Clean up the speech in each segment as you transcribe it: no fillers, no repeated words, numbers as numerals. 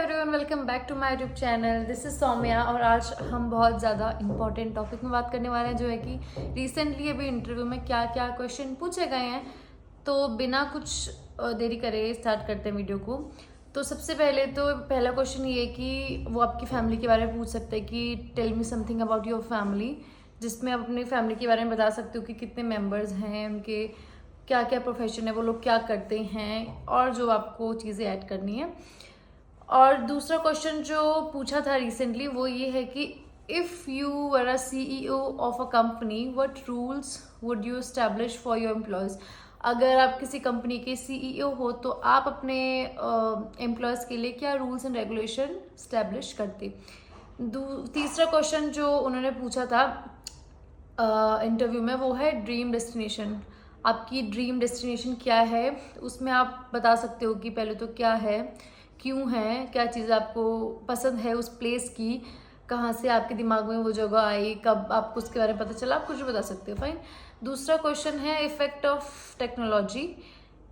Everyone, welcome back to my YouTube channel. This is Saumya और आज हम बहुत ज़्यादा इंपॉर्टेंट टॉपिक में बात करने वाले हैं, जो है कि रिसेंटली अभी इंटरव्यू में क्या क्या क्वेश्चन पूछे गए हैं। तो बिना कुछ देरी करे स्टार्ट करते हैं वीडियो को। तो सबसे पहले तो पहला क्वेश्चन ये कि वो आपकी फैमिली के बारे में पूछ सकते हैं कि tell me something about your family, जिसमें आप अपनी फैमिली के बारे में बता सकते हो कि कितने मेम्बर्स हैं, उनके क्या क्या प्रोफेशन है, वो लोग क्या करते हैं, और जो आपको चीज़ें ऐड करनी है। और दूसरा क्वेश्चन जो पूछा था रिसेंटली वो ये है कि if you were a CEO of a company, what rules would you establish for your employees. अगर आप किसी कंपनी के CEO हो तो आप अपने एम्प्लॉयज़ के लिए क्या रूल्स एंड रेगुलेशन स्टैब्लिश करते। तीसरा क्वेश्चन जो उन्होंने पूछा था इंटरव्यू में वो है ड्रीम डेस्टिनेशन। आपकी ड्रीम डेस्टिनेशन क्या है, उसमें आप बता सकते हो कि पहले तो क्या है, क्यों है, क्या चीज़ आपको पसंद है उस प्लेस की, कहाँ से आपके दिमाग में वो जगह आई, कब आपको उसके बारे में पता चला, आप कुछ भी बता सकते हो। फाइन। दूसरा क्वेश्चन है effect of technology.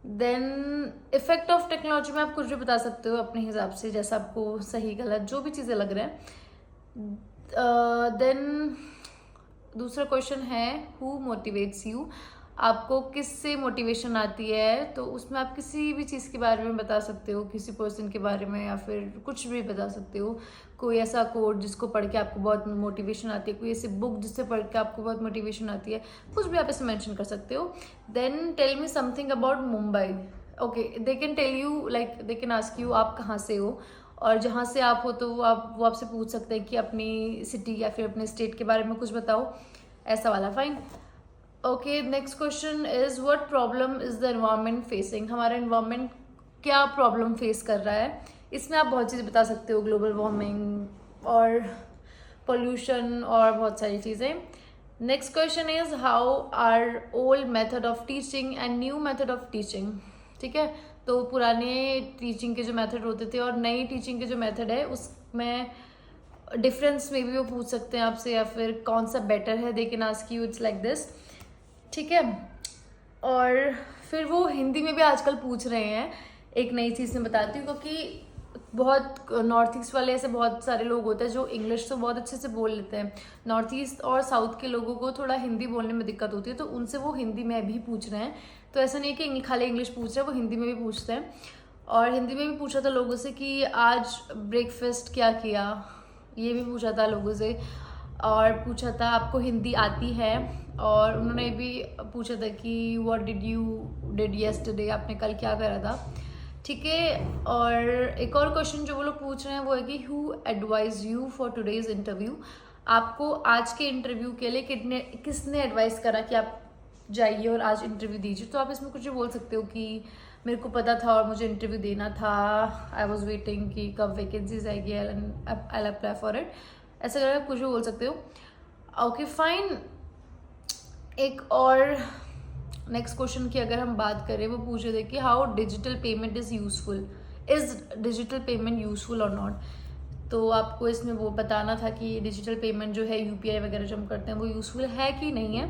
Then effect of technology में आप कुछ भी बता सकते हो अपने हिसाब से, जैसा आपको सही गलत जो भी चीज़ें लग रहे हैं। देन दूसरा क्वेश्चन है हु मोटिवेट्स यू। आपको किससे मोटिवेशन आती है, तो उसमें आप किसी भी चीज़ के बारे में बता सकते हो, किसी पर्सन के बारे में या फिर कुछ भी बता सकते हो। कोई ऐसा कोड जिसको पढ़ के आपको बहुत मोटिवेशन आती है, कोई ऐसी बुक जिससे पढ़ के आपको बहुत मोटिवेशन आती है, कुछ भी आप ऐसे मेंशन कर सकते हो। Then tell me something about Mumbai. Okay, they can tell you like they can ask you आप कहाँ से हो, और जहाँ से आप हो तो वो आपसे पूछ सकते हैं कि अपनी सिटी या फिर अपने स्टेट के बारे में कुछ बताओ, ऐसा वाला। Fine. Okay, next question is what problem is the environment facing. हमारा एनवायरनमेंट क्या प्रॉब्लम फेस कर रहा है, इसमें आप बहुत चीज़ें बता सकते हो, ग्लोबल वार्मिंग और पोल्यूशन और बहुत सारी चीज़ें। Next question is how are old method of teaching and new method of teaching. ठीक है, तो पुराने टीचिंग के जो मेथड होते थे और नई टीचिंग के जो मेथड है उसमें डिफरेंस में भी वो पूछ सकते हैं आपसे, या फिर कौन सा बेटर है, दे can ask you it's like this. ठीक है, और फिर वो हिंदी में भी आजकल पूछ रहे हैं। एक नई चीज़ मैं बताती हूँ, क्योंकि बहुत नॉर्थ ईस्ट वाले ऐसे बहुत सारे लोग होते हैं जो इंग्लिश तो बहुत अच्छे से बोल लेते हैं। नॉर्थ ईस्ट और साउथ के लोगों को थोड़ा हिंदी बोलने में दिक्कत होती है, तो उनसे वो हिंदी में भी पूछ रहे हैं। तो ऐसा नहीं है कि खाली इंग्लिश पूछ रहे हैं, वो हिंदी में भी पूछते हैं। और हिंदी में भी पूछा था लोगों से कि आज ब्रेकफास्ट क्या किया, ये भी पूछा था लोगों से। और पूछा था आपको हिंदी आती है, और उन्होंने भी पूछा था कि what did you did yesterday, आपने कल क्या करा था। ठीक है, और एक और क्वेश्चन जो वो लोग पूछ रहे हैं वो है कि who advise you for today's interview. आपको आज के इंटरव्यू के लिए किसने एडवाइस करा कि आप जाइए और आज इंटरव्यू दीजिए। तो आप इसमें कुछ भी बोल सकते हो कि मेरे को पता था और मुझे इंटरव्यू देना था, आई वॉज वेटिंग कि कब वैकेंसीज आएगी, आई अप्लाई फॉर इट, ऐसा करके कुछ भी बोल सकते हो। Okay fine. एक और नेक्स्ट क्वेश्चन की अगर हम बात करें, वो पूछ रहे थे कि how digital payment is useful, is digital payment useful और नॉट। तो आपको इसमें वो बताना था कि डिजिटल पेमेंट जो है UPI वगैरह जो हम करते हैं वो यूजफुल है कि नहीं है।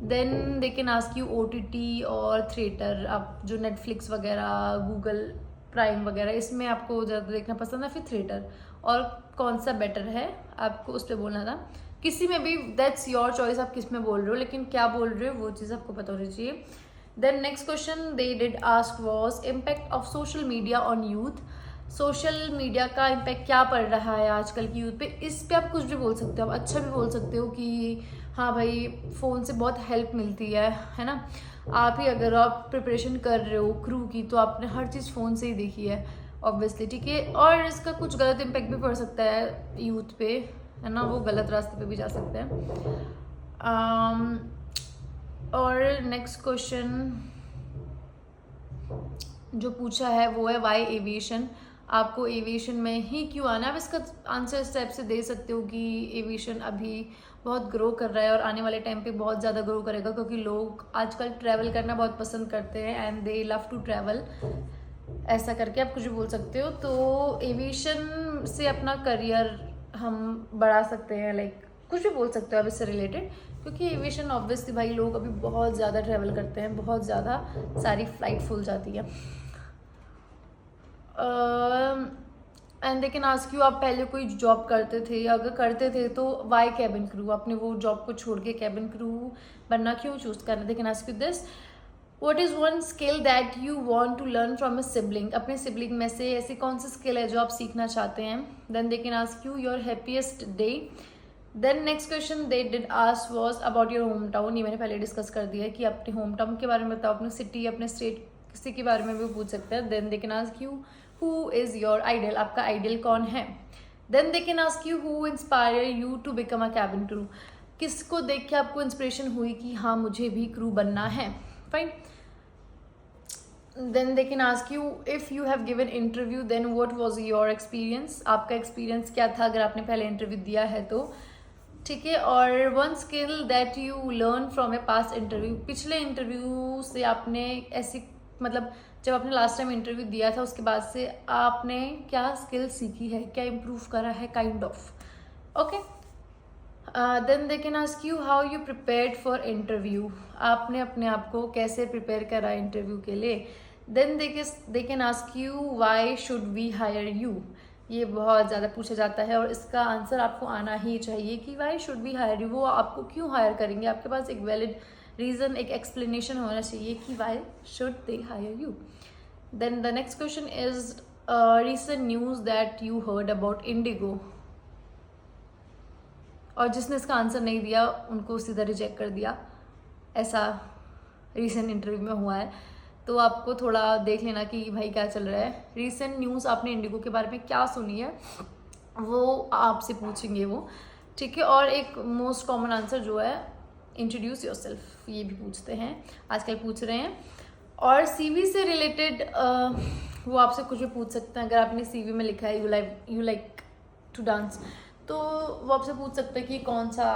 Then they can ask you OTT और थिएटर, आप जो नेटफ्लिक्स वगैरह, गूगल प्राइम वगैरह, इसमें आपको ज़्यादा देखना पसंद है फिर थिएटर, और कौन सा बेटर है, आपको उस पर बोलना था। किसी में भी दैट्स योर चॉइस, आप किस में बोल रहे हो, लेकिन क्या बोल रहे हो वो चीज़ आपको पता होनी चाहिए। Then next question they did ask was impact of social media on youth. Social media का इम्पैक्ट क्या पड़ रहा है आजकल की यूथ पे, इस पे आप कुछ भी बोल सकते हो। आप अच्छा भी बोल सकते हो कि हाँ भाई, फ़ोन से बहुत हेल्प मिलती है ना। आप ही अगर आप प्रिपरेशन कर रहे हो क्रू की, तो आपने हर चीज़ फ़ोन से ही देखी है ऑब्वियसली। ठीक है, और इसका कुछ गलत इम्पैक्ट भी पड़ सकता है यूथ पे, है ना, वो गलत रास्ते पे भी जा सकते हैं। और नेक्स्ट क्वेश्चन जो पूछा है वो है वाई एविएशन। आपको एविएशन में ही क्यों आना है। आप इसका आंसर इस टाइप से दे सकते हो कि एविएशन अभी बहुत ग्रो कर रहा है और आने वाले टाइम पे बहुत ज़्यादा ग्रो करेगा, क्योंकि लोग आजकल ट्रैवल करना बहुत पसंद करते हैं and they love to travel, ऐसा करके आप कुछ भी बोल सकते हो। तो एविएशन से अपना करियर हम बढ़ा सकते हैं, लाइक कुछ भी बोल सकते हो आप इससे रिलेटेड, क्योंकि एविएशन ऑब्वियसली भाई लोग अभी बहुत ज़्यादा ट्रैवल करते हैं, बहुत ज़्यादा सारी फ्लाइट फुल जाती है। And they can ask you, आप पहले कोई जॉब करते थे, अगर करते थे तो वाई कैबिन क्रू, आपने वो जॉब को छोड़ के कैबिन क्रू बनना क्यों चूज करना। They can ask you this, what is one skill that you want to learn from a sibling, अपने सिबलिंग में से ऐसी कौन सी स्किल है जो आप सीखना चाहते हैं। Then they can ask you your happiest day. Then next question they did ask was about your home town, ये मैंने पहले डिस्कस कर दिया है कि अपने होम टाउन के बारे में बताओ, अपने सिटी, अपने स्टेट, किसी के बारे में भी पूछ सकते हैं। Then they can ask you who is your idol, आपका आइडल कौन है। Then they can ask you who inspire you to become a cabin crew, किसको देख के आपको इंस्पिरेशन हुई कि हाँ मुझे भी क्रू बनना है। Fine. Then they can ask you if you have given interview then what was your experience, आपका एक्सपीरियंस क्या था अगर आपने पहले इंटरव्यू दिया है तो। ठीक है। और one skill that you learn from A past interview, पिछले इंटरव्यू से आपने ऐसी, मतलब जब आपने लास्ट टाइम इंटरव्यू दिया था उसके बाद से आपने क्या स्किल सीखी है, क्या इम्प्रूव करा है, kind of. Okay. Then they can ask you how you prepared for interview, आपने अपने आप को कैसे प्रिपेयर करा इंटरव्यू के लिए। Then they can ask you why should we hire you, ये बहुत ज़्यादा पूछा जाता है और इसका आंसर आपको आना ही चाहिए कि why should we hire you, वो आपको क्यों हायर करेंगे, आपके पास एक वैलिड रीज़न, एक एक्सप्लेनेशन होना चाहिए कि why should they hire you. Then the next question is recent news that you heard about IndiGo, और जिसने इसका आंसर नहीं दिया उनको सीधा रिजेक्ट कर दिया, ऐसा रिसेंट इंटरव्यू में हुआ है। तो आपको थोड़ा देख लेना कि भाई क्या चल रहा है। रिसेंट न्यूज़ आपने इंडिगो के बारे में क्या सुनी है वो आपसे पूछेंगे वो। ठीक है। और एक मोस्ट कॉमन आंसर जो है इंट्रोड्यूस योरसेल्फ, ये भी पूछते हैं, आजकल पूछ रहे हैं। और सीवी से रिलेटेड वो आपसे कुछ भी पूछ सकते हैं। अगर आपने सीवी में लिखा है यू लाइक टू डांस, तो वो आपसे पूछ सकते हैं कि कौन सा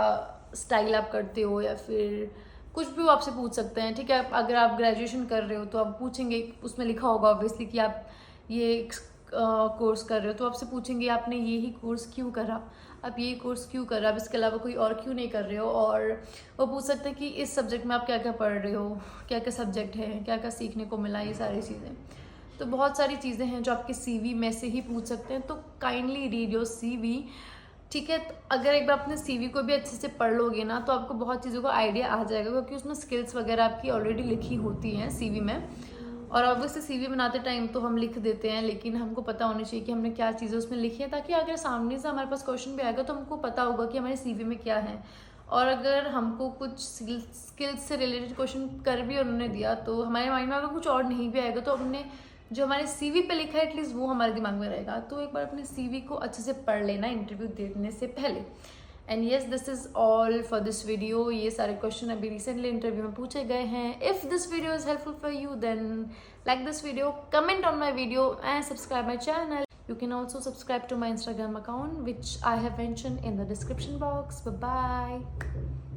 स्टाइल आप करते हो, या फिर कुछ भी वो आपसे पूछ सकते हैं। ठीक है। अगर आप ग्रेजुएशन कर रहे हो तो आप पूछेंगे, उसमें लिखा होगा ऑब्वियसली कि आप ये कोर्स कर रहे हो, तो आपसे पूछेंगे आपने ये ही कोर्स क्यों करा, आप ये कोर्स क्यों कर रहे हो, आप इसके अलावा कोई और क्यों नहीं कर रहे हो। और वो पूछ सकते हैं कि इस सब्जेक्ट में आप क्या क्या पढ़ रहे हो, क्या क्या सब्जेक्ट है, क्या क्या सीखने को मिला, ये सारी चीज़ें। तो बहुत सारी चीज़ें हैं जो आपके सीवी में से ही पूछ सकते हैं। तो काइंडली रीड योर सीवी। ठीक है। तो अगर एक बार अपने सीवी को भी अच्छे से पढ़ लोगे ना तो आपको बहुत चीज़ों का आइडिया आ जाएगा, क्योंकि उसमें स्किल्स वगैरह आपकी ऑलरेडी लिखी होती हैं सीवी में। और ऑब्वियसली सीवी बनाते टाइम तो हम लिख देते हैं, लेकिन हमको पता होना चाहिए कि हमने क्या चीज़ें उसमें लिखी है, ताकि अगर सामने से हमारे पास क्वेश्चन भी आएगा तो हमको पता होगा कि हमारे सीवी में क्या है। और अगर हमको कुछ स्किल्स से रिलेटेड क्वेश्चन कर भी उन्होंने दिया तो हमारे माइंड में अगर कुछ और नहीं भी आएगा तो हमने जो हमारे सीवी पे लिखा है एटलीस्ट वो हमारे दिमाग में रहेगा। तो एक बार अपने सीवी को अच्छे से पढ़ लेना इंटरव्यू देने से पहले। And yes, this is all for this video. ये सारे क्वेश्चन अभी रिसेंटली इंटरव्यू में पूछे गए हैं। If this video is helpful for you then like this video, comment on my video and subscribe my channel. You can also subscribe to my Instagram account which I have mentioned in the description box. Bye bye.